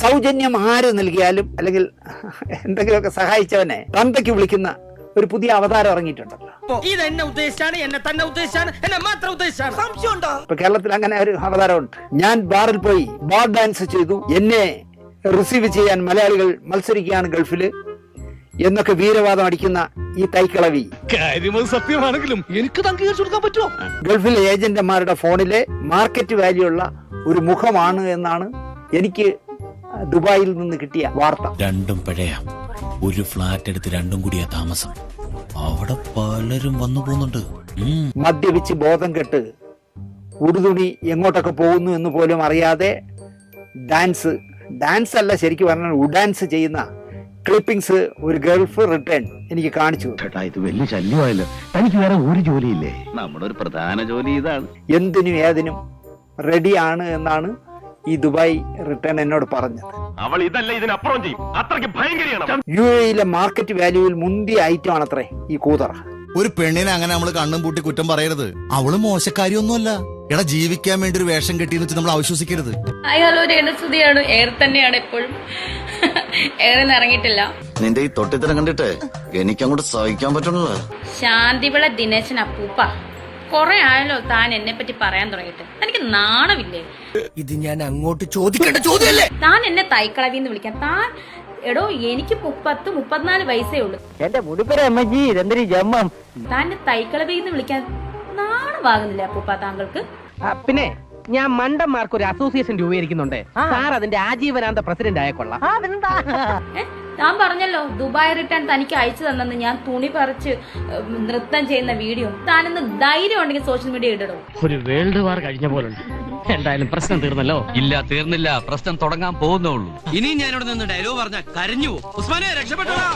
സൗജന്യം ആര് നൽകിയാലും അല്ലെങ്കിൽ എന്തെങ്കിലുമൊക്കെ സഹായിച്ചവനെ തന്തയ്ക്ക് വിളിക്കുന്ന ഒരു പുതിയ അവതാരം ഇറങ്ങിയിട്ടുണ്ടല്ലോ. ഇപ്പൊ കേരളത്തിൽ അങ്ങനെ ഒരു അവതാരമുണ്ട്. ഞാൻ ബാറിൽ പോയി ബാർ ഡാൻസ് ചെയ്തു, എന്നെ റിസീവ് ചെയ്യാൻ മലയാളികൾ മത്സരിക്കുകയാണ് ഗൾഫില് എന്നൊക്കെ വീരവാദം അടിക്കുന്ന ഈ തൈക്കളവി സത്യമാണെങ്കിലും എനിക്ക് അംഗീകരിച്ചു കൊടുക്കാൻ പറ്റുമോ? ഗൾഫിലെ ഏജന്റുമാരുടെ ഫോണിലെ മാർക്കറ്റ് വാല്യൂ ഉള്ള ഒരു മുഖമാണ് എന്നാണ് എനിക്ക് ദുബായിൽ നിന്ന് കിട്ടിയ വാർത്ത. രണ്ടും പഴയ ഒരു ഫ്ലാറ്റ് എടുത്ത് രണ്ടും കൂടിയാ താമസം. അവിടെ പലരും വന്നു പോകുന്നുണ്ട്. മദ്യപിച്ച് ബോധം കെട്ട് ഉടുതുണി എങ്ങോട്ടൊക്കെ പോകുന്നു എന്ന് പോലും അറിയാതെ ഡാൻസ് അല്ല ശരിക്കും പറഞ്ഞാൽ ഉഡാൻസ് ചെയ്യുന്ന ക്ലിപ്പിംഗ്സ് ഒരു ഗൾഫ് റിട്ടേൺ എനിക്ക് കാണിച്ചു. ഇത് വലിയ ശല്യമായല്ലോ. തനിക്ക് വേറെ ഒരു ജോലിയില്ലേ? നമ്മുടെ ഒരു പ്രധാന ജോലി ഇതാണ്. എന്തിനും ഏതിനും റെഡിയാണ് എന്നാണ് ഈ ദുബായ് റിട്ടേൺ എന്നോട് പറഞ്ഞത്. അവൾ ഇതല്ല ഇതിനപ്പുറം ചെയ്യും. അത്രയ്ക്ക് ഭയങ്കരമാണ്. UAE മാർക്കറ്റ് വാല്യൂവിൽ മുന്തിയ ഐറ്റം ആണത്രേ ഈ കൂതറ. ഒരു പെണ്ണിനെ അങ്ങനെ നമ്മൾ കണ്ണും പൂട്ടി കുറ്റം പറയരുത്. അവള് മോശക്കാരിയൊന്നുമല്ല. എടാ, ജീവിക്കാൻ വേണ്ടി ഒരു വേഷം കെട്ടിയെന്ന് വെച്ച് നമ്മൾ അവിശ്വസിക്കരുത്. ഹലോ, രേണുസുതിയാണ്. എയർ തന്നെയാണ് എപ്പോഴും. എയറിന്ന് ഇറങ്ങിയിട്ടില്ല. നിന്റെ ഈ തൊട്ടിത്തരം കണ്ടിട്ട് എനിക്കങ്ങോട്ട് സഹിക്കാൻ പറ്റണല്ലോ. ശാന്തിവിള ദിനേശൻ അപ്പൂപ്പ, കൊറേ ആയല്ലോ താൻ എന്നെ പറ്റി പറയാൻ തുടങ്ങിയിട്ട്. എനിക്ക് നാണമില്ലേ? ഇത് ഞാൻ അങ്ങോട്ട് ചോദിക്കേണ്ട ചോദ്യമല്ലേ? താൻ എന്നെ തൈക്കളവിന്ന് വിളിക്കാൻ. താൻ എടോ, എനിക്ക് 34 വയസ്സേ ഉള്ളൂ. എന്റെ മുടിപ്പര അമ്മജി ഇതെന്തൊരു ജമ്മം. താൻ തൈക്കളവിന്ന് വിളിക്കാൻ നാണമാകുന്നില്ല അപ്പൂപ്പ താങ്കൾക്ക്? പിന്നെ ഞാൻ മണ്ടന്മാർക്ക് ഒരു അസോസിയേഷൻ രൂപീകരിക്കുന്നുണ്ട്. സാർ അതിന്റെ ആജീവനാന്ത പ്രസിഡന്റ് ആയ കൊള്ളാം. ഞാൻ പറഞ്ഞല്ലോ ദുബായ് റിട്ടേൺ തനിക്ക് അയച്ചു തന്നെന്ന്. ഞാൻ തുണി പറിച്ച് നൃത്തം ചെയ്യുന്ന വീഡിയോ താനിന്ന് ധൈര്യം ഉണ്ടെങ്കിൽ സോഷ്യൽ മീഡിയ ഇടണം. ഒരു വേൾഡ് വാർ കഴിഞ്ഞ പോലുണ്ട്. എന്തായാലും പ്രശ്നം തീർന്നല്ലോ. ഇല്ല, തീർന്നില്ല. പ്രശ്നം തുടങ്ങാൻ പോകുന്നുള്ളൂ. ഇനിയും ഞാനിവിടെ നിന്ന് ഡയലോഗ് പറഞ്ഞാൽ കരഞ്ഞു പോകും. ഉസ്മാനെ രക്ഷപ്പെട്ടോ.